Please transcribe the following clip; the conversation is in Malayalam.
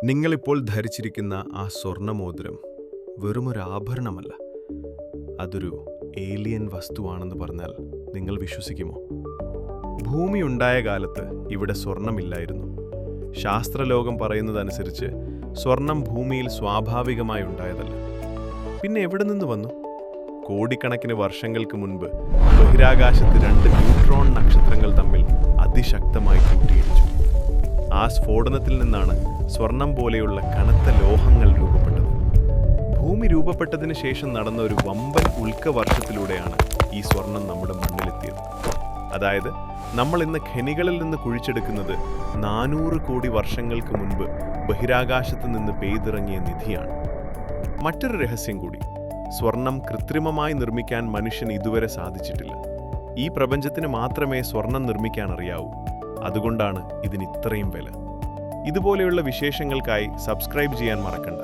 നിങ്ങളിപ്പോൾ ധരിച്ചിരിക്കുന്ന ആ സ്വർണ്ണമോതിരം വെറുമൊരു ആഭരണമല്ല, അതൊരു ഏലിയൻ വസ്തുവാണെന്ന് പറഞ്ഞാൽ നിങ്ങൾ വിശ്വസിക്കുമോ? ഭൂമി ഉണ്ടായ കാലത്ത് ഇവിടെ സ്വർണ്ണമില്ലായിരുന്നു. ശാസ്ത്രലോകം പറയുന്നതനുസരിച്ച് സ്വർണം ഭൂമിയിൽ സ്വാഭാവികമായി ഉണ്ടായതല്ല. പിന്നെ എവിടെ നിന്ന് വന്നു? കോടിക്കണക്കിന് വർഷങ്ങൾക്ക് മുൻപ് ബഹിരാകാശത്ത് രണ്ട് ന്യൂട്രോൺ നക്ഷത്രങ്ങൾ തമ്മിൽ അതിശക്തമായി കൂട്ടിയിടിച്ചു. ആ സ്ഫോടനത്തിൽ നിന്നാണ് സ്വർണം പോലെയുള്ള കനത്ത ലോഹങ്ങൾ രൂപപ്പെട്ടത്. ഭൂമി രൂപപ്പെട്ടതിന് ശേഷം നടന്ന ഒരു വമ്പൻ ഉൽക്കവർഷത്തിലൂടെയാണ് ഈ സ്വർണം നമ്മുടെ മണ്ണിലെത്തിയത്. അതായത് നമ്മൾ ഇന്ന് ഖനികളിൽ നിന്ന് കുഴിച്ചെടുക്കുന്നത് 400 കോടി വർഷങ്ങൾക്ക് മുൻപ് ബഹിരാകാശത്ത് നിന്ന് പെയ്തിറങ്ങിയ നിധിയാണ്. മറ്റൊരു രഹസ്യം കൂടി, സ്വർണം കൃത്രിമമായി നിർമ്മിക്കാൻ മനുഷ്യന് ഇതുവരെ സാധിച്ചിട്ടില്ല. ഈ പ്രപഞ്ചത്തിന് മാത്രമേ സ്വർണം നിർമ്മിക്കാൻ അറിയാവൂ. അതുകൊണ്ടാണ് ഇതിന് ഇത്രയും വില. ഇതുപോലെയുള്ള വിശേഷങ്ങൾക്കായി സബ്സ്ക്രൈബ് ചെയ്യാൻ മറക്കണ്ട.